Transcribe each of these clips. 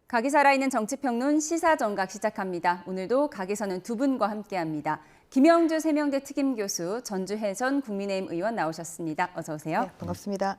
각이 살아있는 정치평론 시사정각 시작합니다. 오늘도 각에서는 두 분과 함께합니다. 김영주 세명대 특임교수, 전주혜 전 국민의힘 의원 나오셨습니다. 어서 오세요. 네, 반갑습니다.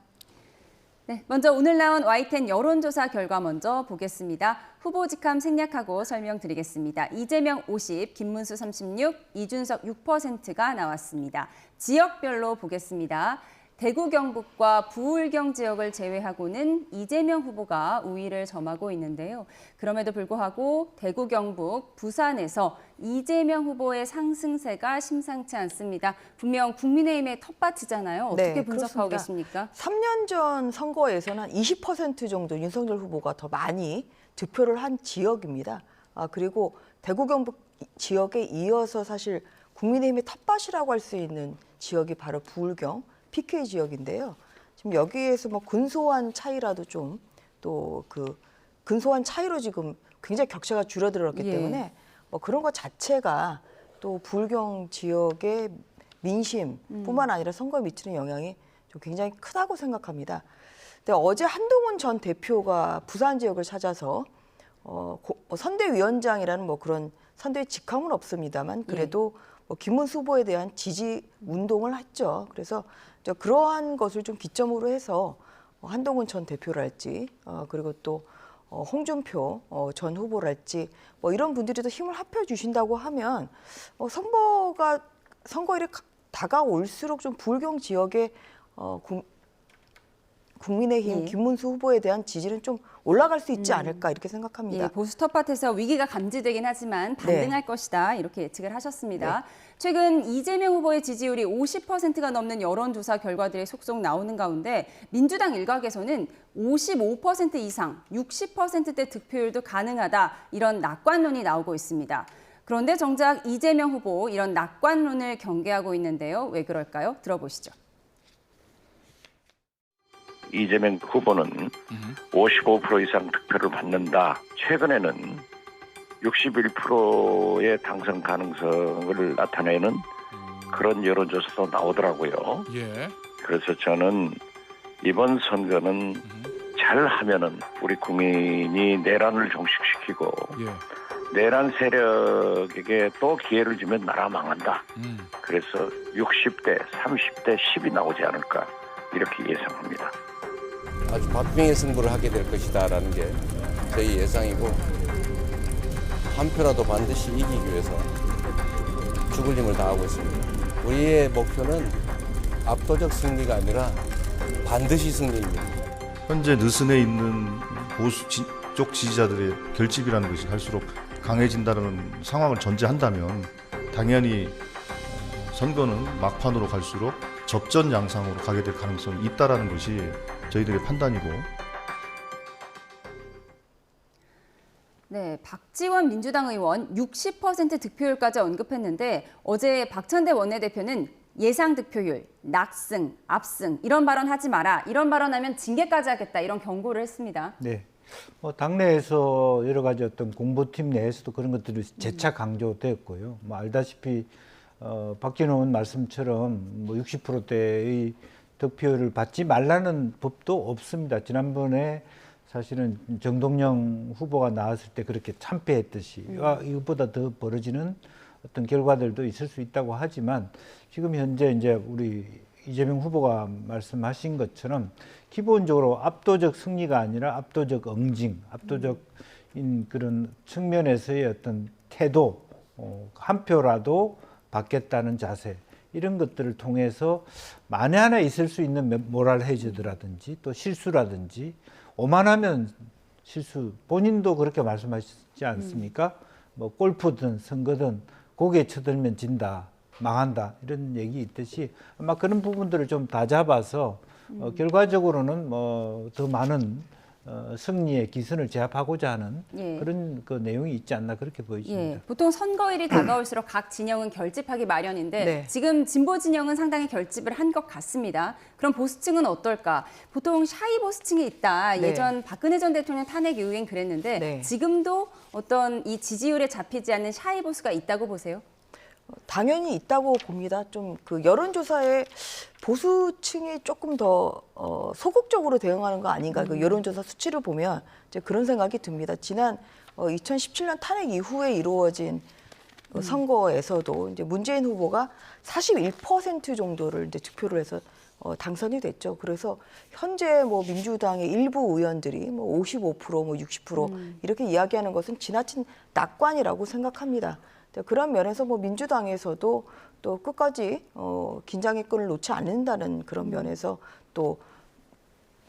네, 먼저 오늘 나온 Y10 여론조사 결과 먼저 보겠습니다. 후보 직함 생략하고 설명드리겠습니다. 이재명 50, 김문수 36, 이준석 6%가 나왔습니다. 지역별로 보겠습니다. 대구 경북과 부울경 지역을 제외하고는 이재명 후보가 우위를 점하고 있는데요. 그럼에도 불구하고 대구 경북, 부산에서 이재명 후보의 상승세가 심상치 않습니다. 분명 국민의힘의 텃밭이잖아요. 어떻게 네, 분석하고 그렇습니다. 계십니까? 3년 전 선거에서는 한 20% 정도 윤석열 후보가 더 많이 득표를 한 지역입니다. 그리고 대구 경북 지역에 이어서 사실 국민의힘의 텃밭이라고 할 수 있는 지역이 바로 부울경, PK 지역인데요. 지금 여기에서 뭐 근소한 차이라도 좀 또 그 근소한 차이로 지금 굉장히 격차가 줄어들었기 때문에 뭐 그런 것 자체가 또 부울경 지역의 민심뿐만 아니라 선거에 미치는 영향이 좀 굉장히 크다고 생각합니다. 근데 어제 한동훈 전 대표가 부산 지역을 찾아서 선대위원장이라는 뭐 그런 선대위 직함은 없습니다만 그래도 뭐 김문수 후보에 대한 지지 운동을 했죠. 그래서 그러한 것을 좀 기점으로 해서 한동훈 전 대표랄지 그리고 또 홍준표 전 후보랄지 뭐 이런 분들이 더 힘을 합해 주신다고 하면 선거일이 다가올수록 좀 부울경 지역의 국민의힘 김문수 후보에 대한 지지는 좀 올라갈 수 있지 않을까 이렇게 생각합니다. 예, 보수 텃밭에서 위기가 감지되긴 하지만 반등할 것이다 이렇게 예측을 하셨습니다. 네. 최근 이재명 후보의 지지율이 50%가 넘는 여론조사 결과들이 속속 나오는 가운데 민주당 일각에서는 55% 이상, 60%대 득표율도 가능하다 이런 낙관론이 나오고 있습니다. 그런데 정작 이재명 후보 이런 낙관론을 경계하고 있는데요. 왜 그럴까요? 들어보시죠. 이재명 후보는 55% 이상 득표를 받는다. 최근에는 61%의 당선 가능성을 나타내는 그런 여론조사도 나오더라고요. 예. 그래서 저는 이번 선거는 잘하면은 우리 국민이 내란을 종식시키고 내란 세력에게 또 기회를 주면 나라 망한다. 그래서 60대, 30대 10이 나오지 않을까 이렇게 예상합니다. 아주 박빙의 승부를 하게 될 것이다라는 게 저희 예상이고 한 표라도 반드시 이기기 위해서 죽을 힘을 다하고 있습니다. 우리의 목표는 압도적 승리가 아니라 반드시 승리입니다. 현재 느슨해 있는 보수 쪽 지지자들의 결집이라는 것이 갈수록 강해진다는 상황을 전제한다면 당연히 선거는 막판으로 갈수록 접전 양상으로 가게 될 가능성이 있다라는 것이 저희들의 판단이고. 네, 박지원 민주당 의원 60% 득표율까지 언급했는데 어제 박찬대 원내대표는 예상 득표율, 낙승, 압승 이런 발언 하지 마라. 이런 발언하면 징계까지 하겠다. 이런 경고를 했습니다. 네. 당내에서 여러 가지 어떤 공보팀 내에서도 그런 것들이 재차 강조되었고요. 알다시피 박진원 말씀처럼 60%대의 득표율을 받지 말라는 법도 없습니다. 지난번에 사실은 정동영 후보가 나왔을 때 그렇게 참패했듯이 이것보다 더 벌어지는 어떤 결과들도 있을 수 있다고 하지만 지금 현재 이제 우리 이재명 후보가 말씀하신 것처럼 기본적으로 압도적 승리가 아니라 압도적 응징, 압도적인 그런 측면에서의 어떤 태도, 한 표라도 받겠다는 자세 이런 것들을 통해서 만에 하나 있을 수 있는 모랄 해저드라든지 또 실수라든지 오만하면 실수 본인도 그렇게 말씀하시지 않습니까? 뭐 골프든 선거든 고개 쳐들면 진다, 망한다 이런 얘기 있듯이 아마 그런 부분들을 좀 다잡아서 결과적으로는 뭐 더 많은 승리의 기선을 제압하고자 하는 그런 그 내용이 있지 않나 그렇게 보여집니다. 보통 선거일이 다가올수록 각 진영은 결집하기 마련인데 지금 진보 진영은 상당히 결집을 한 것 같습니다. 그럼 보수층은 어떨까? 보통 샤이 보수층이 있다. 예전 박근혜 전 대통령 탄핵 이후엔 그랬는데 지금도 어떤 이 지지율에 잡히지 않는 샤이 보수가 있다고 보세요? 당연히 있다고 봅니다. 좀 그 여론조사에 보수층이 조금 더 소극적으로 대응하는 거 아닌가. 그 여론조사 수치를 보면 이제 그런 생각이 듭니다. 지난 2017년 탄핵 이후에 이루어진 선거에서도 이제 문재인 후보가 41% 정도를 이제 득표를 해서 당선이 됐죠. 그래서 현재 뭐 민주당의 일부 의원들이 뭐 55%, 뭐 60% 이렇게 이야기하는 것은 지나친 낙관이라고 생각합니다. 그런 면에서 뭐 민주당에서도 또 끝까지 긴장의 끈을 놓지 않는다는 그런 면에서 또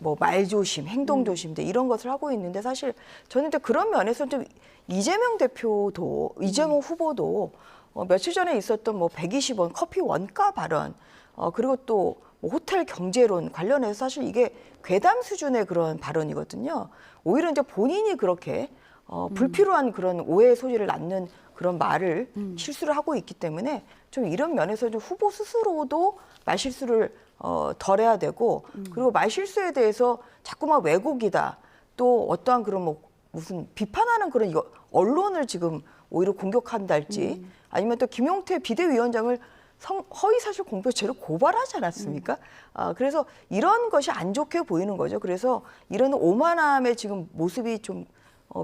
뭐 말조심, 행동조심 이런 것을 하고 있는데 사실 저는 그런 면에서 좀 이재명 후보도 며칠 전에 있었던 뭐 120원 커피 원가 발언 그리고 또 뭐 호텔 경제론 관련해서 사실 이게 괴담 수준의 그런 발언이거든요. 오히려 이제 본인이 그렇게 불필요한 그런 오해의 소지를 낳는 그런 말을 실수를 하고 있기 때문에 좀 이런 면에서 좀 후보 스스로도 말실수를 덜 해야 되고 그리고 말실수에 대해서 자꾸만 왜곡이다 또 어떠한 그런 뭐 무슨 비판하는 그런 언론을 지금 오히려 공격한달지 아니면 또 김용태 비대위원장을 허위사실 공표죄로 고발하지 않았습니까? 그래서 이런 것이 안 좋게 보이는 거죠. 그래서 이런 오만함의 지금 모습이 좀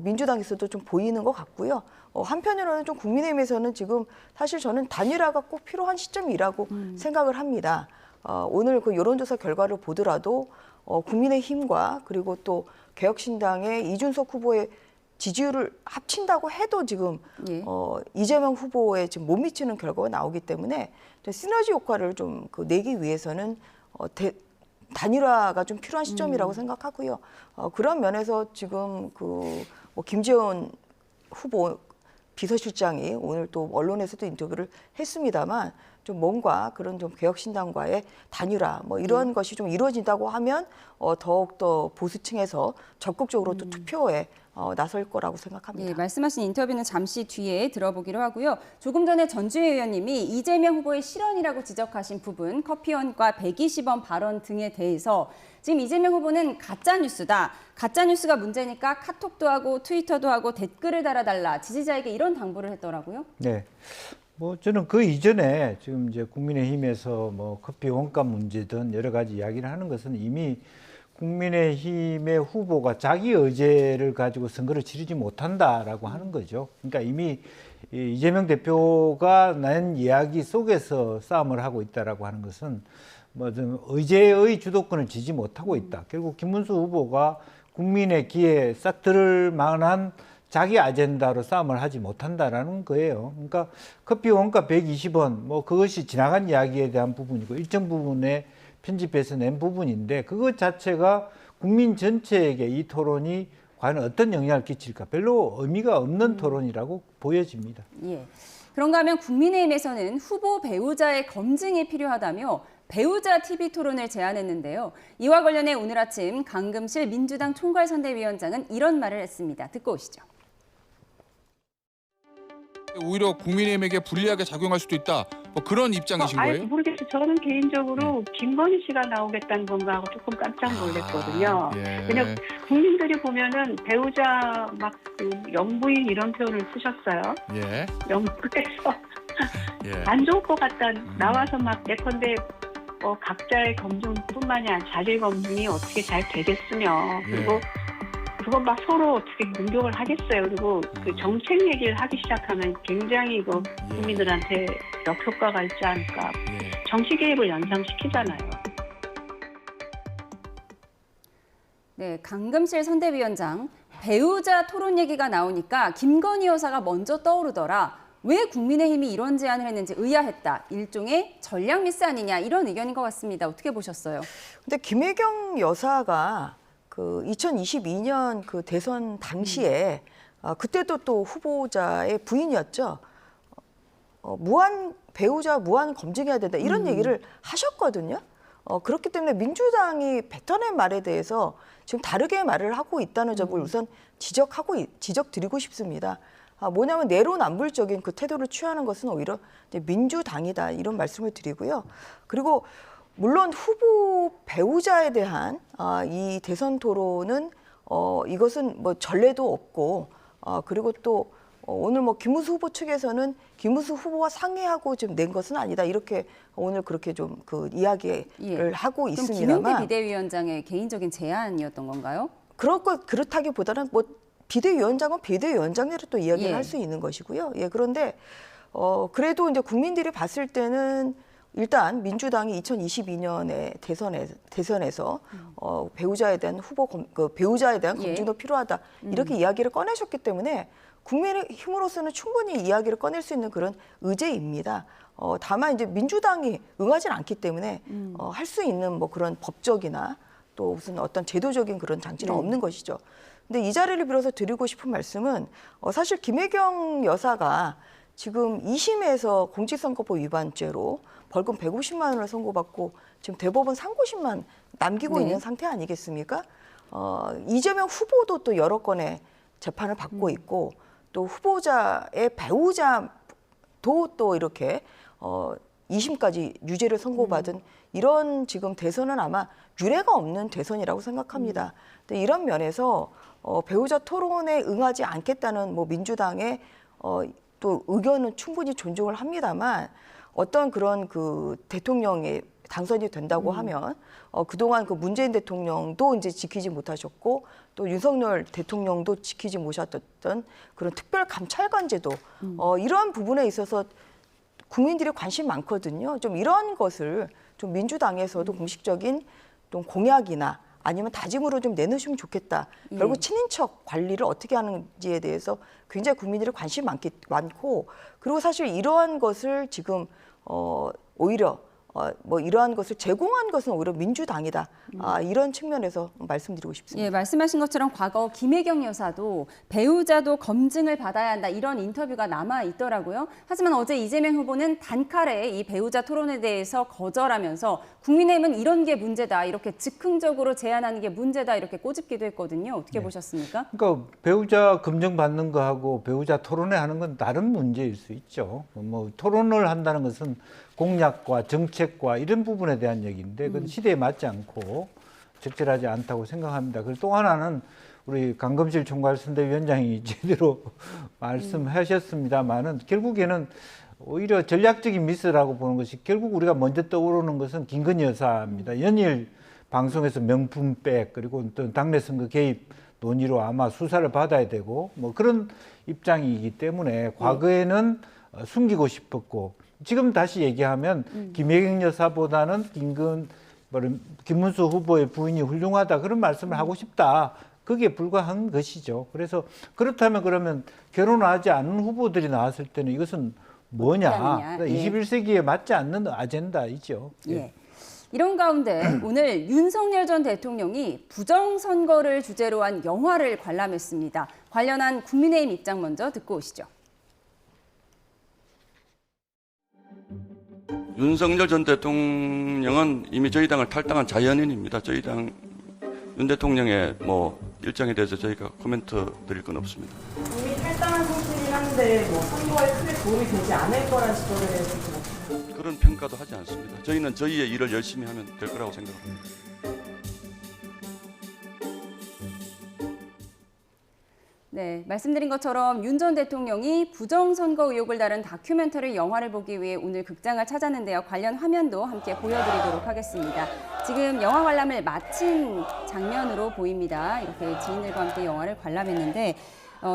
민주당에서도 좀 보이는 것 같고요. 한편으로는 좀 국민의힘에서는 지금 사실 저는 단일화가 꼭 필요한 시점이라고 생각을 합니다. 오늘 그 여론조사 결과를 보더라도 국민의힘과 그리고 또 개혁신당의 이준석 후보의 지지율을 합친다고 해도 지금 이재명 후보에 지금 못 미치는 결과가 나오기 때문에 시너지 효과를 좀 내기 위해서는 단일화가 좀 필요한 시점이라고 생각하고요. 그런 면에서 지금 뭐 김재원 후보 비서실장이 오늘 또 언론에서도 인터뷰를 했습니다만 좀 뭔가 그런 좀 개혁신당과의 단일화 뭐 이런 것이 좀 이루어진다고 하면 더욱더 보수층에서 적극적으로 또 투표에 나설 거라고 생각합니다. 예, 말씀하신 인터뷰는 잠시 뒤에 들어보기로 하고요. 조금 전에 전주혜 의원님이 이재명 후보의 실언이라고 지적하신 부분, 커피원가 120원 발언 등에 대해서 지금 이재명 후보는 가짜뉴스다. 가짜뉴스가 문제니까 카톡도 하고 트위터도 하고 댓글을 달아달라. 지지자에게 이런 당부를 했더라고요. 네. 뭐 저는 그 이전에 지금 이제 국민의힘에서 뭐 커피 원가 문제든 여러 가지 이야기를 하는 것은 이미 국민의힘의 후보가 자기 의제를 가지고 선거를 치르지 못한다라고 하는 거죠. 그러니까 이미 이재명 대표가 낸 이야기 속에서 싸움을 하고 있다라고 하는 것은 뭐 좀 의제의 주도권을 쥐지 못하고 있다. 결국 김문수 후보가 국민의 귀에 싹 들을 만한 자기 아젠다로 싸움을 하지 못한다라는 거예요. 그러니까 커피 원가 120원, 뭐 그것이 지나간 이야기에 대한 부분이고 일정 부분에 편집해서 낸 부분인데 그것 자체가 국민 전체에게 이 토론이 과연 어떤 영향을 끼칠까 별로 의미가 없는 토론이라고 보여집니다. 예. 그런가 하면 국민의힘에서는 후보 배우자의 검증이 필요하다며 배우자 TV 토론을 제안했는데요. 이와 관련해 오늘 아침 강금실 민주당 총괄선대위원장은 이런 말을 했습니다. 듣고 오시죠. 오히려 국민의힘에게 불리하게 작용할 수도 있다. 뭐 그런 입장이신 거예요? 모르겠어요. 저는 개인적으로 김건희 씨가 나오겠다는 건가 하고 조금 깜짝 놀랐거든요. 왜냐면 국민들이 보면은 배우자 막 그 영부인 이런 표현을 쓰셨어요. 영부에서 안 좋을 것 같다. 나와서 막 예컨대 각자의 검증뿐만이 아니라 자질 검증이 어떻게 잘 되겠으며 그리고 그건 막 서로 어떻게 공격을 하겠어요. 그리고 그 정책 얘기를 하기 시작하면 굉장히 이거 국민들한테 역효과가 있지 않을까. 정치 개입을 연상시키잖아요. 네, 강금실 선대위원장. 배우자 토론 얘기가 나오니까 김건희 여사가 먼저 떠오르더라. 왜 국민의힘이 이런 제안을 했는지 의아했다. 일종의 전략 미스 아니냐 이런 의견인 것 같습니다. 어떻게 보셨어요? 근데 김혜경 여사가 그 2022년 그 대선 당시에 그때도 또 후보자의 부인이었죠. 배우자 무한 검증해야 된다 이런 얘기를 하셨거든요. 그렇기 때문에 민주당이 뱉어낸 말에 대해서 지금 다르게 말을 하고 있다는 점을 우선 지적드리고 싶습니다. 뭐냐면 내로남불적인 그 태도를 취하는 것은 오히려 이제 민주당이다 이런 말씀을 드리고요. 그리고 물론 후보 배우자에 대한 이 대선 토론은 이것은 뭐 전례도 없고 그리고 또 오늘 뭐 김문수 후보 측에서는 김문수 후보와 상의하고 좀 낸 것은 아니다 이렇게 오늘 그렇게 좀 그 이야기를 하고 그럼 있습니다만 김용태 비대위원장의 개인적인 제안이었던 건가요? 그렇다기보다는 뭐 비대위원장은 비대위원장대로 또 이야기를 할 수 있는 것이고요. 예, 그런데 그래도 이제 국민들이 봤을 때는 일단 민주당이 2022년에 대선에서 배우자에 대한 배우자에 대한 검증도 필요하다 이렇게 이야기를 꺼내셨기 때문에 국민의 힘으로서는 충분히 이야기를 꺼낼 수 있는 그런 의제입니다. 다만 이제 민주당이 응하지는 않기 때문에 할 수 있는 뭐 그런 법적이나 또 무슨 어떤 제도적인 그런 장치는 없는 것이죠. 근데 이 자리를 빌어서 드리고 싶은 말씀은 사실 김혜경 여사가 지금 2심에서 공직선거법 위반죄로 벌금 150만 원을 선고받고 지금 대법원 상고심만 남기고 있는 상태 아니겠습니까? 이재명 후보도 또 여러 건의 재판을 받고 있고 또 후보자의 배우자도 또 이렇게 2심까지 유죄를 선고받은 이런 지금 대선은 아마 유례가 없는 대선이라고 생각합니다. 근데 이런 면에서 배우자 토론에 응하지 않겠다는 뭐 민주당의 또 의견은 충분히 존중을 합니다만 어떤 그런 그 대통령이 당선이 된다고 하면 그동안 그 문재인 대통령도 이제 지키지 못하셨고 또 윤석열 대통령도 지키지 못하셨던 그런 특별 감찰관제도 이러한 부분에 있어서 국민들이 관심 많거든요. 좀 이런 것을 좀 민주당에서도 공식적인 좀 공약이나 아니면 다짐으로 좀 내놓으시면 좋겠다. 결국 친인척 관리를 어떻게 하는지에 대해서 굉장히 국민들이 관심 많고 그리고 사실 이러한 것을 지금 오히려 뭐 이러한 것을 제공한 것은 오히려 민주당이다. 이런 측면에서 말씀드리고 싶습니다. 예, 말씀하신 것처럼 과거 김혜경 여사도 배우자도 검증을 받아야 한다 이런 인터뷰가 남아 있더라고요. 하지만 어제 이재명 후보는 단칼에 이 배우자 토론에 대해서 거절하면서 국민의힘은 이런 게 문제다 이렇게 즉흥적으로 제안하는 게 문제다 이렇게 꼬집기도 했거든요. 어떻게 보셨습니까? 그러니까 배우자 검증 받는 거하고 배우자 토론회 하는 건 다른 문제일 수 있죠. 뭐 토론을 한다는 것은 공약과 정책과 이런 부분에 대한 얘기인데 그건 시대에 맞지 않고 적절하지 않다고 생각합니다. 그리고 또 하나는 우리 강금실 총괄선대위원장이 제대로 말씀하셨습니다만은 결국에는 오히려 전략적인 미스라고 보는 것이 결국 우리가 먼저 떠오르는 것은 김건희 여사입니다. 연일 방송에서 명품백 그리고 또 당내 선거 개입 논의로 아마 수사를 받아야 되고 뭐 그런 입장이기 때문에 과거에는 숨기고 싶었고 지금 다시 얘기하면 김혜경 여사보다는 김문수 후보의 부인이 훌륭하다 그런 말씀을 하고 싶다. 그게 불과한 것이죠. 그래서 그렇다면 그러면 결혼하지 않은 후보들이 나왔을 때는 이것은 뭐냐? 21세기에 맞지 않는 아젠다이죠. 예. 이런 가운데 오늘 윤석열 전 대통령이 부정선거를 주제로 한 영화를 관람했습니다. 관련한 국민의힘 입장 먼저 듣고 오시죠. 윤석열 전 대통령은 이미 저희 당을 탈당한 자연인입니다. 저희 당 윤 대통령의 뭐 일정에 대해서 저희가 코멘트 드릴 건 없습니다. 이미 탈당한 상태긴 한데 뭐 선거에 크게 도움이 되지 않을 거란 지적에 대해서 그런 평가도 하지 않습니다. 저희는 저희의 일을 열심히 하면 될 거라고 생각합니다. 네, 말씀드린 것처럼 윤 전 대통령이 부정선거 의혹을 다룬 다큐멘터리 영화를 보기 위해 오늘 극장을 찾았는데요. 관련 화면도 함께 보여드리도록 하겠습니다. 지금 영화 관람을 마친 장면으로 보입니다. 이렇게 지인들과 함께 영화를 관람했는데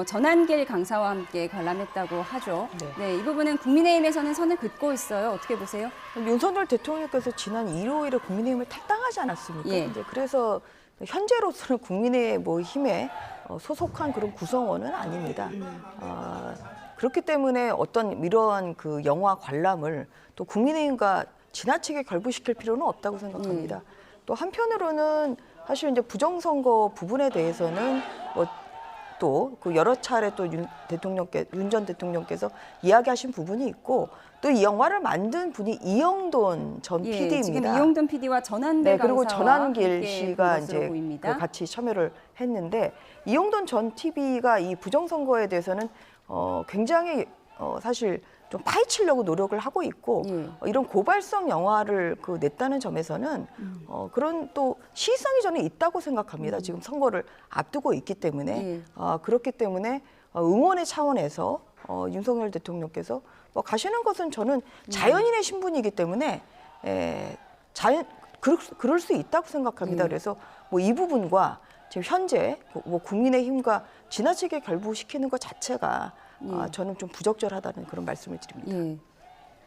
전한길 강사와 함께 관람했다고 하죠. 네, 이 부분은 국민의힘에서는 선을 긋고 있어요. 어떻게 보세요? 윤석열 대통령께서 지난 일요일에 국민의힘을 탈당하지 않았습니까? 예. 이제 그래서 현재로서는 국민의힘에 소속한 그런 구성원은 아닙니다. 그렇기 때문에 어떤 이러한 그 영화 관람을 또 국민의힘과 지나치게 결부시킬 필요는 없다고 생각합니다. 또 한편으로는 사실 이제 부정선거 부분에 대해서는 또 그 여러 차례 또 윤 전 대통령께서 이야기하신 부분이 있고 또 이 영화를 만든 분이 이영돈 전 PD입니다. 지금 이영돈 PD와 전한길 강사와 그리고 전한길 씨가 이제 보입니다. 같이 참여를 했는데 이영돈 전 TV가 이 부정선거에 대해서는 굉장히 사실 좀 파헤치려고 노력을 하고 있고 이런 고발성 영화를 냈다는 점에서는 그런 또 시의성이 저는 있다고 생각합니다. 지금 선거를 앞두고 있기 때문에 그렇기 때문에 응원의 차원에서 윤석열 대통령께서 뭐 가시는 것은 저는 자연인의 신분이기 때문에 그럴 수 있다고 생각합니다. 그래서 뭐 이 부분과 지금 현재 뭐 국민의힘과 지나치게 결부시키는 것 자체가 저는 좀 부적절하다는 그런 말씀을 드립니다.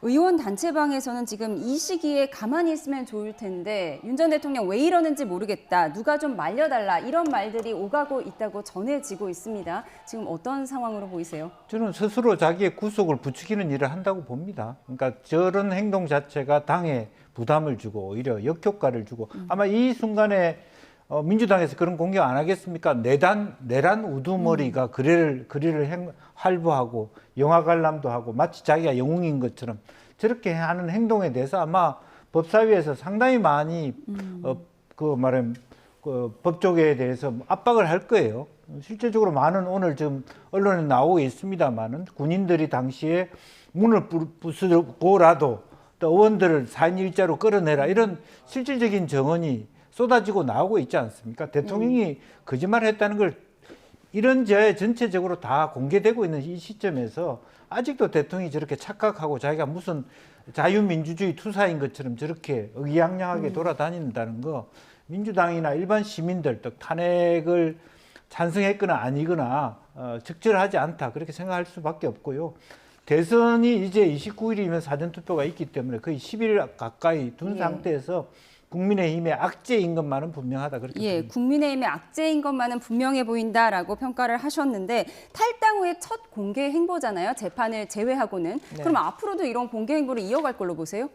의원 단체방에서는 지금 이 시기에 가만히 있으면 좋을 텐데 윤 전 대통령 왜 이러는지 모르겠다. 누가 좀 말려달라. 이런 말들이 오가고 있다고 전해지고 있습니다. 지금 어떤 상황으로 보이세요? 저는 스스로 자기의 구속을 부추기는 일을 한다고 봅니다. 그러니까 저런 행동 자체가 당에 부담을 주고 오히려 역효과를 주고 아마 이 순간에 민주당에서 그런 공격 안 하겠습니까? 내란 우두머리가 거리를 활보하고 영화 관람도 하고 마치 자기가 영웅인 것처럼 저렇게 하는 행동에 대해서 아마 법사위에서 상당히 많이 법조계에 대해서 압박을 할 거예요. 실질적으로 많은 오늘 지금 언론에 나오고 있습니다만은 군인들이 당시에 문을 부수고라도 또 의원들을 4인 1자로 끌어내라 이런 실질적인 정언이 쏟아지고 나오고 있지 않습니까? 대통령이 거짓말했다는 걸 이런 제 전체적으로 다 공개되고 있는 이 시점에서 아직도 대통령이 저렇게 착각하고 자기가 무슨 자유민주주의 투사인 것처럼 저렇게 의기양양하게 돌아다닌다는 거 민주당이나 일반 시민들 또 탄핵을 찬성했거나 아니거나 적절하지 않다 그렇게 생각할 수밖에 없고요. 대선이 이제 29일이면 사전투표가 있기 때문에 거의 10일 가까이 둔 상태에서 국민의힘의 악재인 것만은 분명하다 그렇게 봅니다. 국민의힘의 악재인 것만은 분명해 보인다라고 평가를 하셨는데 탈당 후에 첫 공개 행보잖아요. 재판을 제외하고는. 그럼 앞으로도 이런 공개 행보를 이어갈 걸로 보세요?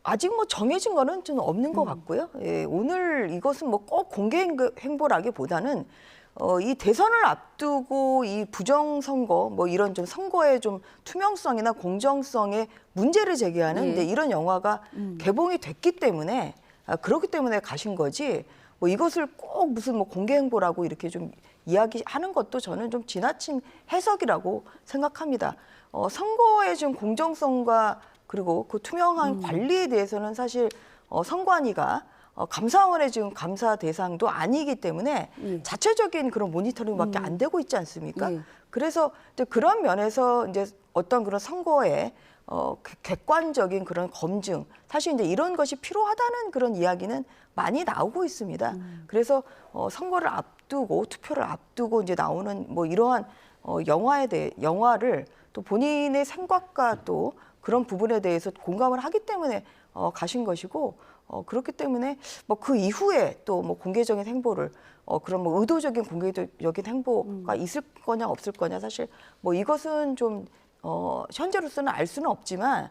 아직 뭐 정해진 거는 좀 없는 것 같고요. 오늘 이것은 뭐 꼭 공개 행보라기보다는 이 대선을 앞두고 이 부정선거 뭐 이런 좀 선거의 좀 투명성이나 공정성에 문제를 제기하는 이제 이런 영화가 개봉이 됐기 때문에 그렇기 때문에 가신 거지 뭐 이것을 꼭 무슨 뭐 공개 행보라고 이렇게 좀 이야기하는 것도 저는 좀 지나친 해석이라고 생각합니다. 선거의 좀 공정성과 그리고 그 투명한 관리에 대해서는 사실 선관위가 감사원의 지금 감사 대상도 아니기 때문에 자체적인 그런 모니터링밖에 안 되고 있지 않습니까? 그래서 이제 그런 면에서 이제 어떤 그런 선거에 객관적인 그런 검증, 사실 이제 이런 것이 필요하다는 그런 이야기는 많이 나오고 있습니다. 그래서 선거를 앞두고 투표를 앞두고 이제 나오는 뭐 이러한 영화를 또 본인의 생각과 또 그런 부분에 대해서 공감을 하기 때문에 가신 것이고 그렇기 때문에 뭐 그 이후에 또 뭐 공개적인 행보를 그런 뭐 의도적인 공개적인 행보가 있을 거냐 없을 거냐 사실 뭐 이것은 좀 현재로서는 알 수는 없지만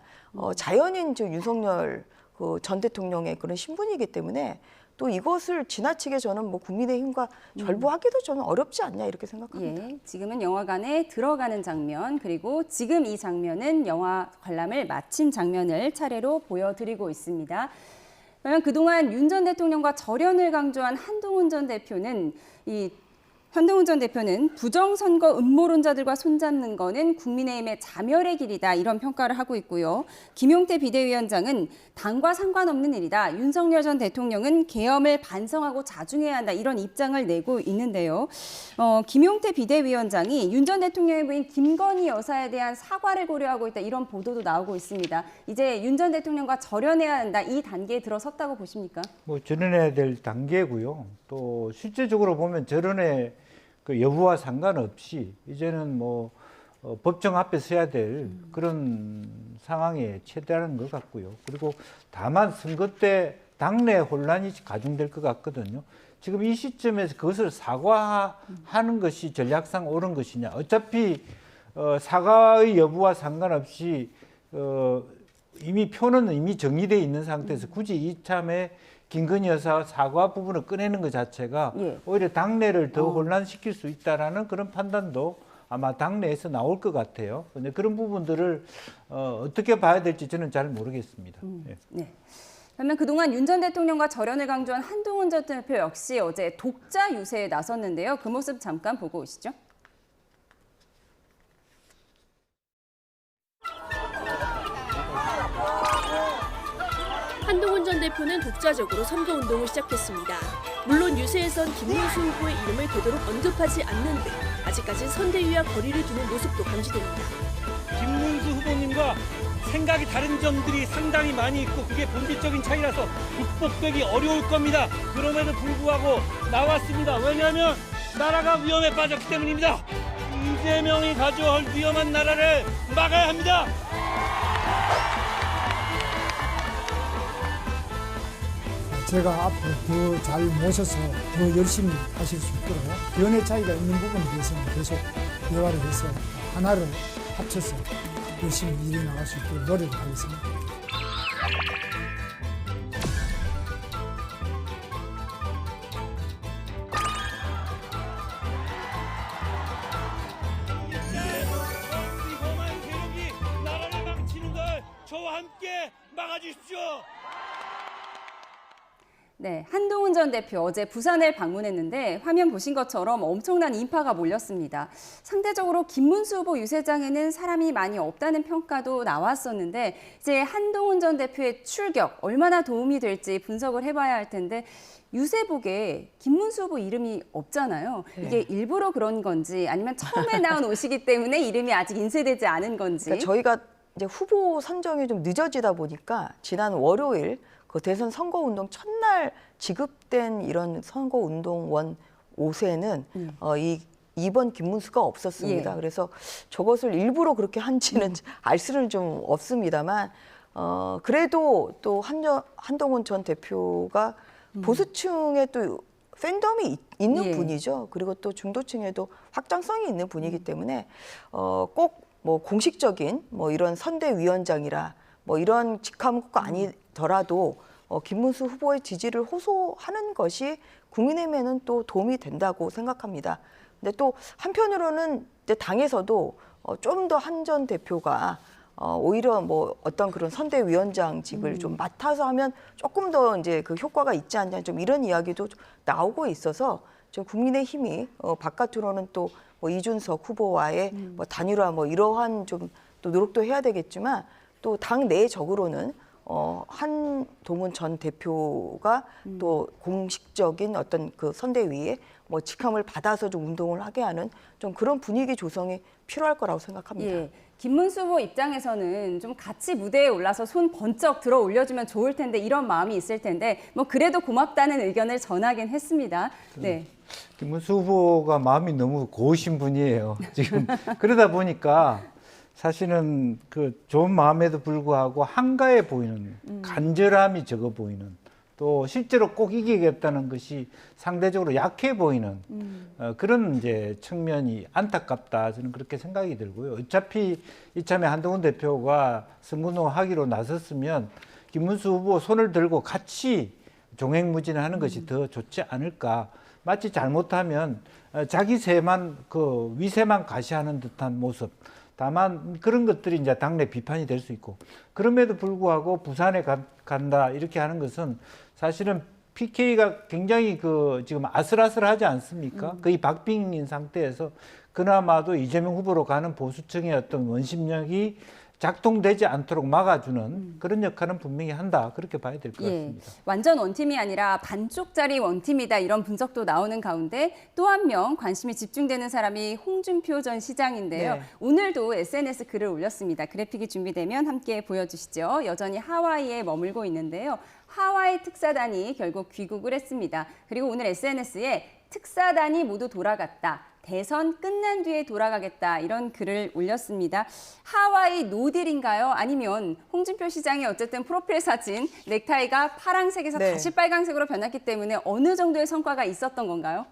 자연인 즉 윤석열 그 전 대통령의 그런 신분이기 때문에 또 이것을 지나치게 저는 뭐 국민의힘과 절부하기도 저는 어렵지 않냐 이렇게 생각합니다. 지금은 영화관에 들어가는 장면 그리고 지금 이 장면은 영화 관람을 마친 장면을 차례로 보여드리고 있습니다. 그러면 그동안 윤 전 대통령과 절연을 강조한 한동훈 전 대표는 부정선거 음모론자들과 손잡는 거는 국민의힘의 자멸의 길이다 이런 평가를 하고 있고요. 김용태 비대위원장은 당과 상관없는 일이다. 윤석열 전 대통령은 계엄을 반성하고 자중해야 한다 이런 입장을 내고 있는데요. 김용태 비대위원장이 윤 전 대통령의 부인 김건희 여사에 대한 사과를 고려하고 있다 이런 보도도 나오고 있습니다. 이제 윤 전 대통령과 절연해야 한다 이 단계에 들어섰다고 보십니까? 뭐 절연해야 될 단계고요. 또 실제적으로 보면 절연의 그 여부와 상관없이 이제는 뭐 법정 앞에 서야 될 그런 상황에 처해다는 것 같고요. 그리고 다만 선거 때 당내 혼란이 가중될 것 같거든요. 지금 이 시점에서 그것을 사과하는 것이 전략상 옳은 것이냐. 어차피 사과의 여부와 상관없이 이미 표는 이미 정리되어 있는 상태에서 굳이 이참에 김건희 여사 사과 부분을 꺼내는 것 자체가 오히려 당내를 더 혼란시킬 수 있다라는 그런 판단도 아마 당내에서 나올 것 같아요. 근데 그런 부분들을 어떻게 봐야 될지 저는 잘 모르겠습니다. 그러면 그동안 윤 전 대통령과 절연을 강조한 한동훈 전 대표 역시 어제 독자 유세에 나섰는데요. 그 모습 잠깐 보고 오시죠. 한동훈 전 대표 대표는 독자적으로 선거운동을 시작했습니다. 물론 유세에선 김문수 후보의 이름을 되도록 언급하지 않는 등 아직까진 선대위와 거리를 두는 모습도 감지됩니다. 김문수 후보님과 생각이 다른 점들이 상당히 많이 있고 그게 본질적인 차이라서 극복되기 어려울 겁니다. 그럼에도 불구하고 나왔습니다. 왜냐하면 나라가 위험에 빠졌기 때문입니다. 이재명이 가져올 위험한 나라를 막아야 합니다. 제가 앞으로 더 잘 모셔서 더 열심히 하실 수 있도록 견해 차이가 있는 부분에 대해서는 계속 대화를 해서 하나를 합쳐서 열심히 일해 나갈 수 있도록 노력을 하겠습니다. 험한 세력이 나라를 망치는 걸 저와 함께 막아주십시오. 네, 한동훈 전 대표 어제 부산을 방문했는데 화면 보신 것처럼 엄청난 인파가 몰렸습니다. 상대적으로 김문수 후보 유세장에는 사람이 많이 없다는 평가도 나왔었는데 이제 한동훈 전 대표의 출격 얼마나 도움이 될지 분석을 해봐야 할 텐데 유세복에 김문수 후보 이름이 없잖아요. 이게 일부러 그런 건지 아니면 처음에 나온 옷이기 때문에 이름이 아직 인쇄되지 않은 건지. 그러니까 저희가 이제 후보 선정이 좀 늦어지다 보니까 지난 월요일 그 대선 선거운동 첫날 지급된 이런 선거운동원 옷에는 이번 김문수가 없었습니다. 예. 그래서 저것을 일부러 그렇게 한지는 알 수는 좀 없습니다만 그래도 또 한동훈 전 대표가 보수층에 또 팬덤이 있는 예. 분이죠. 그리고 또 중도층에도 확장성이 있는 분이기 때문에 꼭 뭐 공식적인 뭐 이런 선대위원장이라 뭐 이런 직함 꼭 아니더라도 김문수 후보의 지지를 호소하는 것이 국민의힘에는 또 도움이 된다고 생각합니다. 근데 또 한편으로는 이제 당에서도 좀 더 한 전 대표가 오히려 뭐 어떤 그런 선대위원장직을 좀 맡아서 하면 조금 더 이제 그 효과가 있지 않냐 좀 이런 이야기도 나오고 있어서 좀 국민의힘이 바깥으로는 또 뭐 이준석 후보와의 뭐 단일화 뭐 이러한 좀 또 노력도 해야 되겠지만 또 당 내적으로는 한동훈 전 대표가 또 공식적인 어떤 그 선대위에 뭐 직함을 받아서 좀 운동을 하게 하는 좀 그런 분위기 조성이 필요할 거라고 생각합니다. 예. 김문수 후보 입장에서는 좀 같이 무대에 올라서 손 번쩍 들어 올려주면 좋을 텐데 이런 마음이 있을 텐데 뭐 그래도 고맙다는 의견을 전하긴 했습니다. 네. 김문수 후보가 마음이 너무 고우신 분이에요. 지금 그러다 보니까 사실은 그 좋은 마음에도 불구하고 한가해 보이는 간절함이 적어 보이는 또 실제로 꼭 이기겠다는 것이 상대적으로 약해 보이는 그런 이제 측면이 안타깝다 저는 그렇게 생각이 들고요. 어차피 이참에 한동훈 대표가 선거운동하기로 나섰으면 김문수 후보 손을 들고 같이 종횡무진하는 것이 더 좋지 않을까. 마치 잘못하면 자기 세만 그 위세만 가시하는 듯한 모습. 다만 그런 것들이 이제 당내 비판이 될 수 있고 그럼에도 불구하고 부산에 간다 이렇게 하는 것은 사실은 PK가 굉장히 그 지금 아슬아슬하지 않습니까? 거의 박빙인 상태에서 그나마도 이재명 후보로 가는 보수층의 어떤 원심력이 작동되지 않도록 막아주는 그런 역할은 분명히 한다 그렇게 봐야 될 것 같습니다. 완전 원팀이 아니라 반쪽짜리 원팀이다 이런 분석도 나오는 가운데 또 한 명 관심이 집중되는 사람이 홍준표 전 시장인데요. 네. 오늘도 SNS 글을 올렸습니다. 그래픽이 준비되면 함께 보여주시죠. 여전히 하와이에 머물고 있는데요. 하와이 특사단이 결국 귀국을 했습니다. 그리고 오늘 SNS에 특사단이 모두 돌아갔다. 대선 끝난 뒤에 돌아가겠다 이런 글을 올렸습니다. 하와이 노딜인가요? 아니면 홍준표 시장의 어쨌든 프로필 사진 넥타이가 파란색에서 네. 다시 빨간색으로 변했기 때문에 어느 정도의 성과가 있었던 건가요?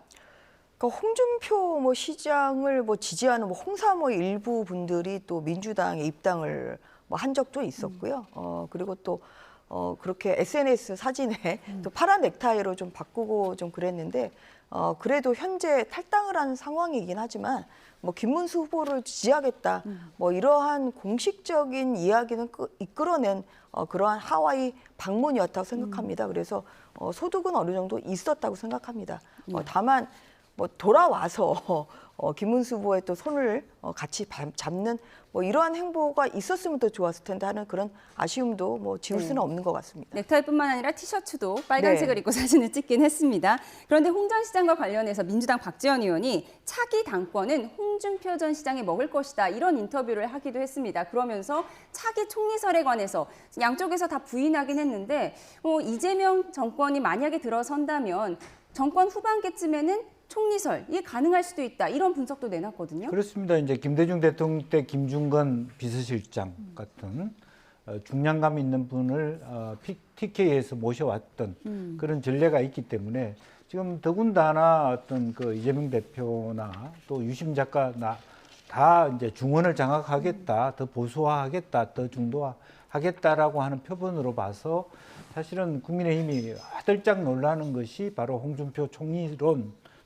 그러니까 홍준표 뭐 시장을 뭐 지지하는 뭐 홍사 일부 분들이 또 민주당에 입당을 뭐 한 적도 있었고요. 그리고 또 그렇게 SNS 사진에 또 파란 넥타이로 좀 바꾸고 좀 그랬는데 그래도 현재 탈당을 한 상황이긴 하지만 뭐 김문수 후보를 지지하겠다 뭐 이러한 공식적인 이야기는 이끌어낸 그러한 하와이 방문이었다고 생각합니다. 그래서 소득은 어느 정도 있었다고 생각합니다. 다만 뭐 돌아와서 김문수 후보의 또 손을 같이 잡는 뭐 이러한 행보가 있었으면 더 좋았을 텐데 하는 그런 아쉬움도 뭐 지울 수는 없는 것 같습니다. 넥타이뿐만 아니라 티셔츠도 빨간색을 입고 사진을 찍긴 했습니다. 그런데 홍 전 시장과 관련해서 민주당 박지원 의원이 차기 당권은 홍준표 전 시장이 먹을 것이다 이런 인터뷰를 하기도 했습니다. 그러면서 차기 총리설에 관해서 양쪽에서 다 부인하긴 했는데 이재명 정권이 만약에 들어선다면 정권 후반기쯤에는 총리설 이게 가능할 수도 있다 이런 분석도 내놨거든요. 그렇습니다. 이제 김대중 대통령 때 김중건 비서실장 같은 중량감 있는 분을 TK에서 모셔왔던 그런 전례가 있기 때문에 지금 더군다나 어떤 그 이재명 대표나 또 유심 작가나 다 이제 중원을 장악하겠다, 더 보수화하겠다, 더 중도화하겠다라고 하는 표본으로 봐서 사실은 국민의힘이 화들짝 놀라는 것이 바로 홍준표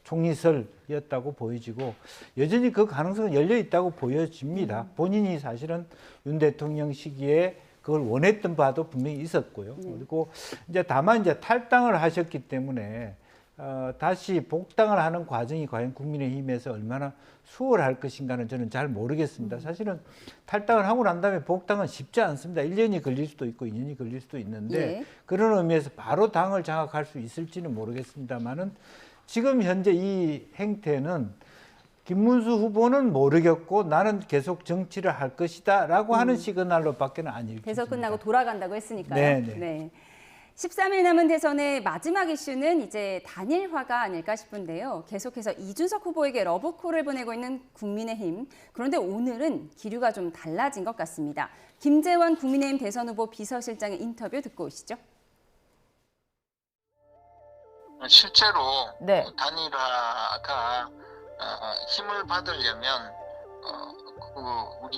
총리설이었다고 보여지고 여전히 그 가능성은 열려 있다고 보여집니다. 본인이 사실은 윤 대통령 시기에 그걸 원했던 바도 분명히 있었고요. 그리고 이제 다만 이제 탈당을 하셨기 때문에 다시 복당을 하는 과정이 과연 국민의힘에서 얼마나 수월할 것인가는 저는 잘 모르겠습니다. 사실은 탈당을 하고 난 다음에 복당은 쉽지 않습니다. 1년이 걸릴 수도 있고 2년이 걸릴 수도 있는데 그런 의미에서 바로 당을 장악할 수 있을지는 모르겠습니다만은 지금 현재 이 행태는 김문수 후보는 모르겠고 나는 계속 정치를 할 것이다 라고 하는 시그널로밖에는 안 읽힙니다. 대선 끝나고 돌아간다고 했으니까요. 네네. 네. 13일 남은 대선의 마지막 이슈는 이제 단일화가 아닐까 싶은데요. 계속해서 이준석 후보에게 러브콜을 보내고 있는 국민의힘. 그런데 오늘은 기류가 좀 달라진 것 같습니다. 김재원 국민의힘 대선 후보 비서실장의 인터뷰 듣고 오시죠. 실제로 단일화가 힘을 받으려면 우리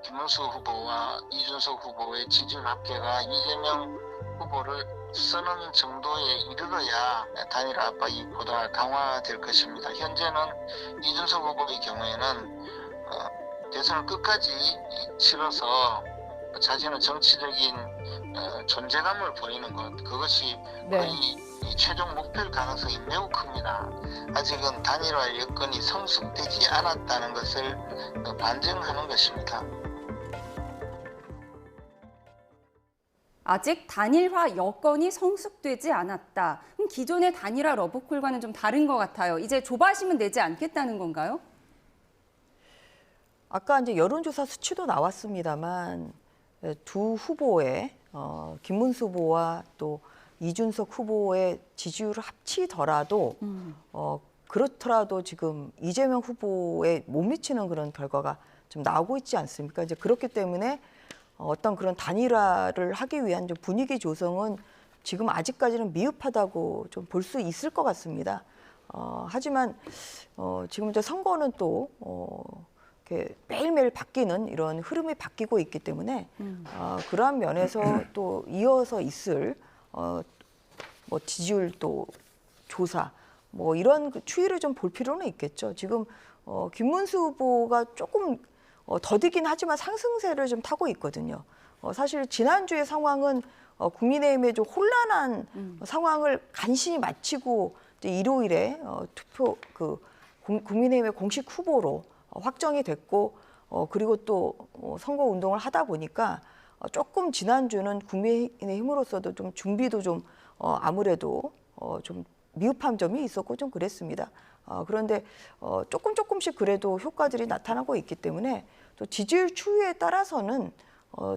김문수 후보와 이준석 후보의 지지율 합계가 이재명 후보를 쓰는 정도에 이르러야 단일화 압박이 보다 강화될 것입니다. 현재는 이준석 후보의 경우에는 대선을 끝까지 치러서 자신의 정치적인 존재감을 보이는 것, 그것이 거의 최종 목표일 가능성이 매우 큽니다. 아직은 단일화 여건이 성숙되지 않았다는 것을 반증하는 것입니다. 아직 단일화 여건이 성숙되지 않았다. 그럼 기존의 단일화 러브콜과는 좀 다른 것 같아요. 이제 조바심은 내지 않겠다는 건가요? 아까 이제 여론조사 수치도 나왔습니다만 두 후보의 김문수 후보와 또 이준석 후보의 지지율을 합치더라도 그렇더라도 지금 이재명 후보에 못 미치는 그런 결과가 좀 나오고 있지 않습니까? 이제 그렇기 때문에 어떤 그런 단일화를 하기 위한 좀 분위기 조성은 지금 아직까지는 미흡하다고 좀 볼 수 있을 것 같습니다. 하지만 지금 이제 선거는 또 이렇게 매일매일 바뀌는 이런 흐름이 바뀌고 있기 때문에 그러한 면에서 또 이어서 있을 뭐 지지율 또 조사 뭐 이런 추이를 좀 볼 필요는 있겠죠. 지금 김문수 후보가 조금 더디긴 하지만 상승세를 좀 타고 있거든요. 사실 지난주의 상황은 국민의힘의 좀 혼란한 상황을 간신히 마치고 이제 일요일에 투표 국민의힘의 공식 후보로 확정이 됐고 그리고 또 선거 운동을 하다 보니까 조금 지난주는 국민의힘으로서도 좀 준비도 좀 아무래도 좀 미흡한 점이 있었고 좀 그랬습니다. 그런데 조금씩 그래도 효과들이 나타나고 있기 때문에 또 지지율 추이에 따라서는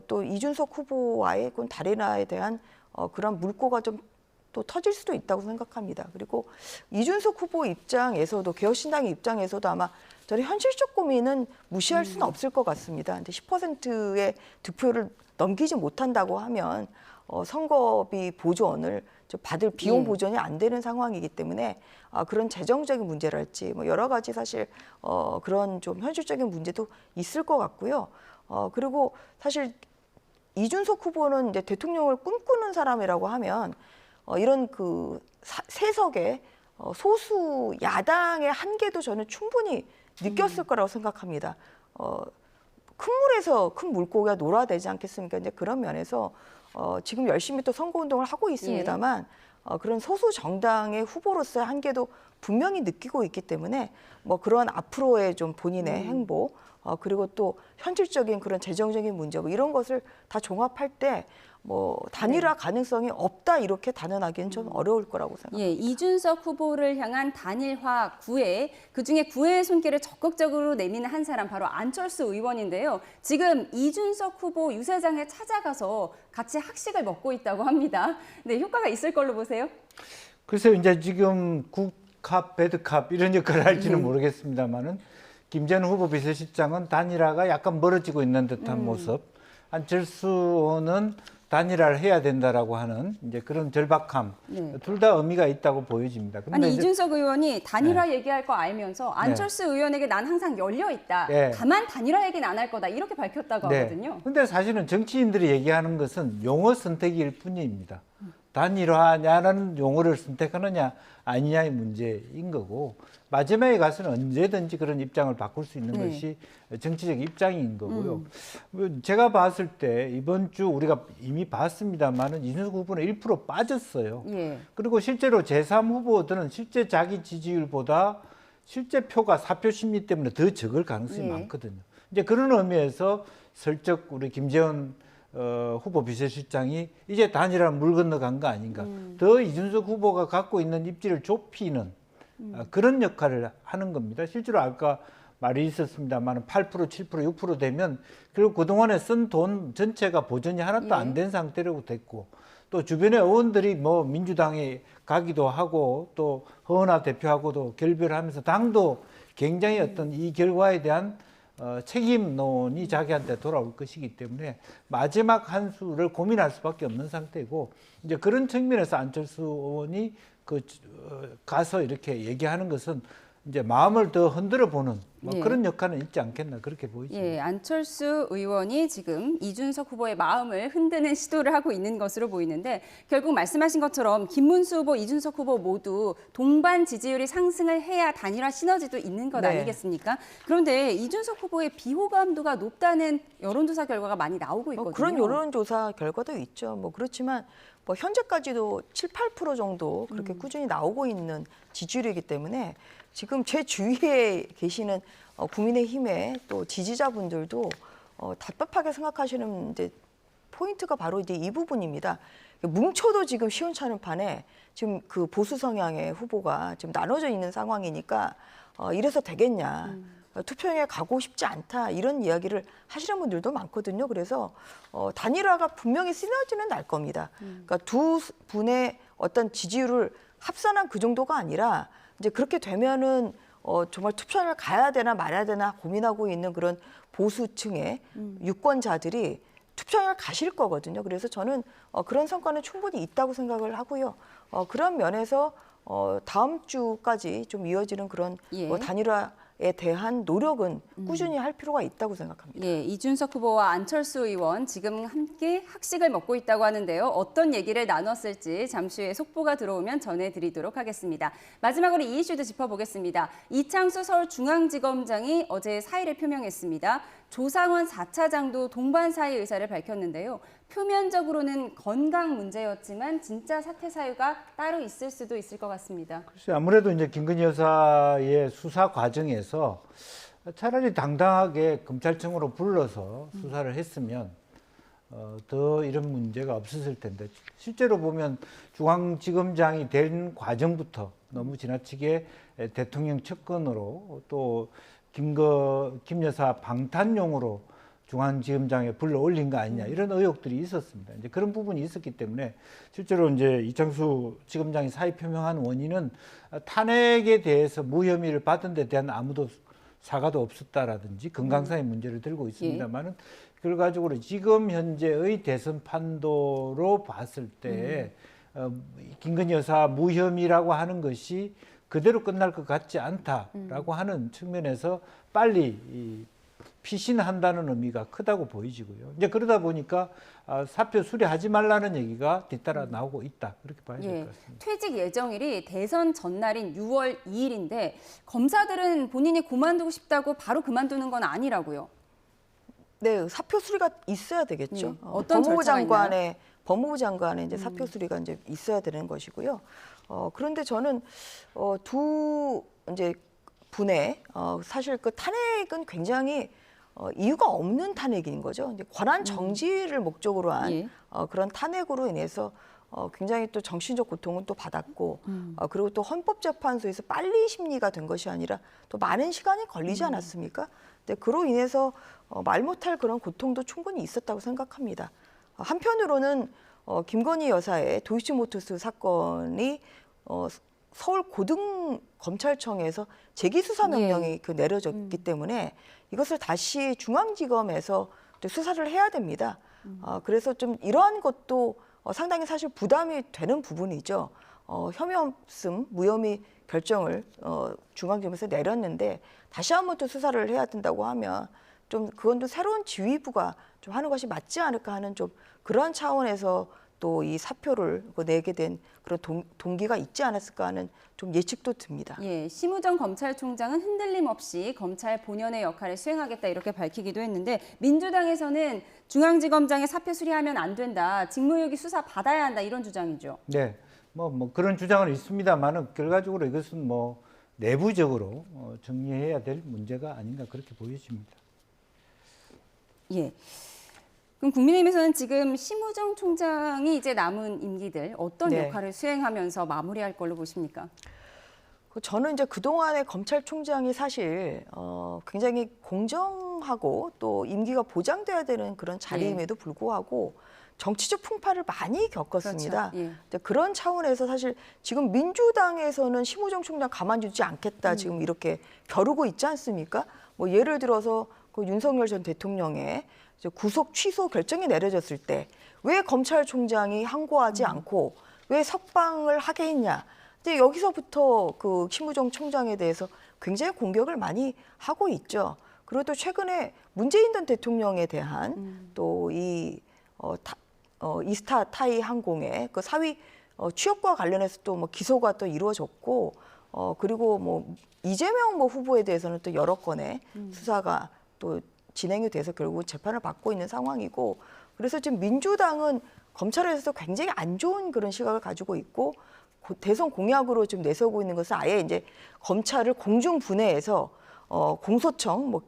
또 이준석 후보와의 그 단일화에 대한 그런 물꼬가 좀 또 터질 수도 있다고 생각합니다. 그리고 이준석 후보 입장에서도 개혁신당의 입장에서도 아마 저는 현실적 고민은 무시할 수는 없을 것 같습니다. 근데 10%의 득표를 넘기지 못한다고 하면 선거비 보전을 받을 비용 보전이 안 되는 상황이기 때문에 그런 재정적인 문제랄지 뭐 여러 가지 사실 그런 좀 현실적인 문제도 있을 것 같고요. 그리고 사실 이준석 후보는 이제 대통령을 꿈꾸는 사람이라고 하면 이런 그 세석의 소수 야당의 한계도 저는 충분히 느꼈을 거라고 생각합니다. 큰 물에서 큰 물고기가 놀아야 되지 않겠습니까? 이제 그런 면에서 지금 열심히 또 선거운동을 하고 있습니다만 그런 소수 정당의 후보로서의 한계도 분명히 느끼고 있기 때문에 뭐 그런 앞으로의 좀 본인의 행보 그리고 또 현실적인 그런 재정적인 문제 뭐 이런 것을 다 종합할 때 뭐 단일화 가능성이 없다 이렇게 단언하기는 좀 어려울 거라고 생각합니다. 예, 이준석 후보를 향한 단일화 구애, 그중에 구애의 손길을 적극적으로 내미는 한 사람 바로 안철수 의원인데요. 지금 이준석 후보 유세장에 찾아가서 같이 학식을 먹고 있다고 합니다. 네, 효과가 있을 걸로 보세요? 글쎄요, 이제 지금 굿캅, 배드캅 이런 역할을 할지는 모르겠습니다만은 김재현 후보 비서실장은 단일화가 약간 멀어지고 있는 듯한 모습. 안철수 의원은 단일화를 해야 된다라고 하는 이제 그런 절박함, 둘 다 의미가 있다고 보여집니다. 아니 이준석 의원이 단일화 얘기할 거 알면서 안철수 의원에게 난 항상 열려 있다. 다만 단일화 얘기는 안 할 거다. 이렇게 밝혔다고 하거든요. 근데 사실은 정치인들이 얘기하는 것은 용어 선택일 뿐입니다. 단일화냐라는 용어를 선택하느냐 아니냐의 문제인 거고 마지막에 가서는 언제든지 그런 입장을 바꿀 수 있는 것이 정치적 입장인 거고요. 제가 봤을 때 이번 주 우리가 이미 봤습니다만은 이준석 후보는 1% 빠졌어요. 그리고 실제로 제3 후보들은 실제 자기 지지율보다 실제 표가 사표 심리 때문에 더 적을 가능성이 많거든요. 이제 그런 의미에서 슬쩍 우리 김재현 후보 비서실장이 이제 단일화 물 건너간 거 아닌가. 더 이준석 후보가 갖고 있는 입지를 좁히는 그런 역할을 하는 겁니다. 실제로 아까 말이 있었습니다만 8%, 7%, 6% 되면 그리고 그동안에 쓴 돈 전체가 보전이 하나도 안 된 상태라고 됐고 또 주변의 의원들이 뭐 민주당에 가기도 하고 또 허은하 대표하고도 결별을 하면서 당도 굉장히 어떤 이 결과에 대한 책임론이 자기한테 돌아올 것이기 때문에 마지막 한 수를 고민할 수밖에 없는 상태고 이제 그런 측면에서 안철수 의원이 가서 이렇게 얘기하는 것은 이제 마음을 더 흔들어 보는 그런 역할은 있지 않겠나 그렇게 보이죠. 예, 안철수 의원이 지금 이준석 후보의 마음을 흔드는 시도를 하고 있는 것으로 보이는데 결국 말씀하신 것처럼 김문수 후보, 이준석 후보 모두 동반 지지율이 상승을 해야 단일화 시너지도 있는 것 아니겠습니까? 그런데 이준석 후보의 비호감도가 높다는 여론조사 결과가 많이 나오고 있거든요. 그런 여론조사 결과도 있죠. 뭐 그렇지만 뭐 현재까지도 7, 8% 정도 그렇게 꾸준히 나오고 있는 지지율이기 때문에 지금 제 주위에 계시는 국민의힘의 또 지지자분들도 답답하게 생각하시는 이제 포인트가 바로 이제 이 부분입니다. 뭉쳐도 지금 시원찮은 판에 지금 그 보수 성향의 후보가 지금 나눠져 있는 상황이니까 이래서 되겠냐. 투표용에 가고 싶지 않다 이런 이야기를 하시는 분들도 많거든요. 그래서 단일화가 분명히 시너지는 날 겁니다. 그러니까 두 분의 어떤 지지율을 합산한 그 정도가 아니라 이제 그렇게 되면은 정말 투표를 가야 되나 말아야 되나 고민하고 있는 그런 보수층의 유권자들이 투표를 가실 거거든요. 그래서 저는 그런 성과는 충분히 있다고 생각을 하고요. 그런 면에서 다음 주까지 좀 이어지는 그런 단일화에 대한 노력은 꾸준히 할 필요가 있다고 생각합니다. 예, 이준석 후보와 안철수 의원 지금 함께 학식을 먹고 있다고 하는데요. 어떤 얘기를 나눴을지 잠시 후에 속보가 들어오면 전해드리도록 하겠습니다. 마지막으로 이 이슈도 짚어보겠습니다. 이창수 서울중앙지검장이 어제 사의를 표명했습니다. 조상원 4차장도 동반 사의 의사를 밝혔는데요. 표면적으로는 건강 문제였지만 진짜 사퇴 사유가 따로 있을 수도 있을 것 같습니다. 글쎄 아무래도 이제 김건희 여사의 수사 과정에서 차라리 당당하게 검찰청으로 불러서 수사를 했으면 더 이런 문제가 없었을 텐데 실제로 보면 중앙지검장이 된 과정부터 너무 지나치게 대통령 측근으로 또 김 여사 방탄용으로 중앙지검장에 불러 올린 거 아니냐 이런 의혹들이 있었습니다. 이제 그런 부분이 있었기 때문에 실제로 이제 이창수 지검장이 사의 표명한 원인은 탄핵에 대해서 무혐의를 받은 데 대한 아무도 사과도 없었다라든지 건강상의 문제를 들고 있습니다만은 결과적으로 지금 현재의 대선 판도로 봤을 때 김건희 여사 무혐의라고 하는 것이 그대로 끝날 것 같지 않다라고 하는 측면에서 빨리 피신한다는 의미가 크다고 보이지고요. 이제 그러다 보니까 사표 수리하지 말라는 얘기가 뒤따라 나오고 있다. 그렇게 봐야 될 것 같습니다. 퇴직 예정일이 대선 전날인 6월 2일인데 검사들은 본인이 그만두고 싶다고 바로 그만두는 건 아니라고요. 네, 사표 수리가 있어야 되겠죠. 어떤 법무부 장관의 법무부 장관의 이제 사표 수리가 이제 있어야 되는 것이고요. 그런데 저는 두 이제 분의 사실 그 탄핵은 굉장히 이유가 없는 탄핵인 거죠. 이제 권한 정지를 목적으로 한 그런 탄핵으로 인해서 굉장히 또 정신적 고통은 또 받았고 그리고 또 헌법재판소에서 빨리 심리가 된 것이 아니라 또 많은 시간이 걸리지 않았습니까? 근데 그로 인해서 말 못할 그런 고통도 충분히 있었다고 생각합니다. 한편으로는 김건희 여사의 도이치모터스 사건이 서울 고등검찰청에서 재기수사 명령이 내려졌기 때문에 이것을 다시 중앙지검에서 또 수사를 해야 됩니다. 그래서 좀 이러한 것도 상당히 사실 부담이 되는 부분이죠. 혐의 없음, 무혐의 결정을 중앙지검에서 내렸는데 다시 한번 또 수사를 해야 된다고 하면 좀 그건 또 새로운 지휘부가 좀 하는 것이 맞지 않을까 하는 좀 그런 차원에서 또 이 사표를 내게 된 그런 동기가 있지 않았을까 하는 좀 예측도 듭니다. 예, 심우정 검찰총장은 흔들림 없이 검찰 본연의 역할을 수행하겠다 이렇게 밝히기도 했는데 민주당에서는 중앙지검장의 사표 수리하면 안 된다, 직무유기 수사 받아야 한다 이런 주장이죠. 네, 뭐 그런 주장은 있습니다만은 결과적으로 이것은 뭐 내부적으로 정리해야 될 문제가 아닌가 그렇게 보여집니다. 예. 그럼 국민의힘에서는 지금 심우정 총장이 이제 남은 임기들 어떤 역할을 수행하면서 마무리할 걸로 보십니까? 저는 이제 그동안의 검찰총장이 사실 굉장히 공정하고 또 임기가 보장돼야 되는 그런 자리임에도 불구하고 정치적 풍파를 많이 겪었습니다. 그렇죠. 그런 차원에서 사실 지금 민주당에서는 심우정 총장 가만두지 않겠다 지금 이렇게 벼르고 있지 않습니까? 뭐 예를 들어서 그 윤석열 전 대통령의 구속 취소 결정이 내려졌을 때 왜 검찰총장이 항고하지 않고 왜 석방을 하게 했냐? 근데 여기서부터 그 심우정 총장에 대해서 굉장히 공격을 많이 하고 있죠. 그리고 또 최근에 문재인 전 대통령에 대한 또 이 이스타 타이 항공의 그 사위 취업과 관련해서 또 뭐 기소가 또 이루어졌고 그리고 뭐 이재명 후보에 대해서는 또 여러 건의 수사가 또 진행이 돼서 결국 재판을 받고 있는 상황이고 그래서 지금 민주당은 검찰에서 굉장히 안 좋은 그런 시각을 가지고 있고 대선 공약으로 지금 내세우고 있는 것은 아예 이제 검찰을 공중 분해해서 공소청 뭐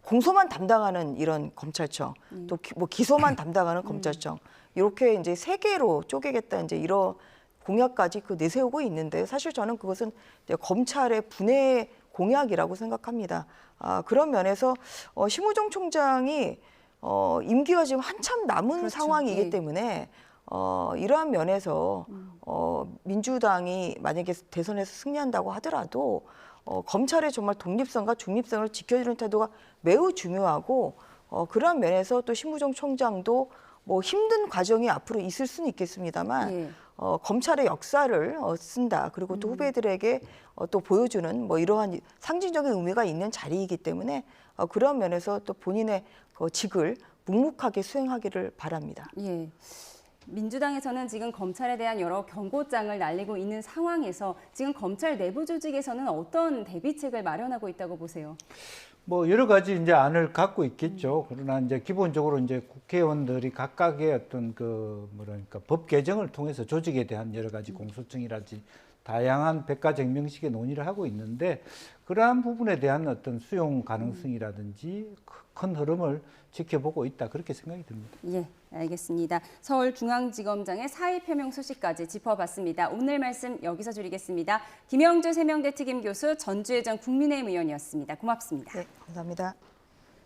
공소만 담당하는 이런 검찰청 또 뭐 기소만 담당하는 검찰청 이렇게 이제 세 개로 쪼개겠다 이제 이런 공약까지 내세우고 있는데 사실 저는 그것은 검찰의 분해 공약이라고 생각합니다. 그런 면에서 심우정 총장이 임기가 지금 한참 남은 상황이기 때문에 이러한 면에서 민주당이 만약에 대선에서 승리한다고 하더라도 검찰의 정말 독립성과 중립성을 지켜주는 태도가 매우 중요하고 그런 면에서 또 심우정 총장도 뭐 힘든 과정이 앞으로 있을 수는 있겠습니다만 검찰의 역사를 쓴다. 그리고 또 후배들에게 또 보여주는 뭐 이러한 상징적인 의미가 있는 자리이기 때문에 그런 면에서 또 본인의 직을 묵묵하게 수행하기를 바랍니다. 예. 민주당에서는 지금 검찰에 대한 여러 경고장을 날리고 있는 상황에서 지금 검찰 내부 조직에서는 어떤 대비책을 마련하고 있다고 보세요? 뭐 여러 가지 이제 안을 갖고 있겠죠. 그러나 이제 기본적으로 이제 국회의원들이 각각의 어떤 뭐랄까 법 개정을 통해서 조직에 대한 여러 가지 공소청이라든지 다양한 백가쟁명식의 논의를 하고 있는데 그러한 부분에 대한 어떤 수용 가능성이라든지 큰 흐름을 지켜보고 있다 그렇게 생각이 듭니다. 예, 알겠습니다. 서울중앙지검장의 사의 표명 소식까지 짚어봤습니다. 오늘 말씀 여기서 줄이겠습니다. 김영주 세명대 특임 교수, 전주혜정 국민의힘 의원이었습니다. 고맙습니다. 네, 감사합니다.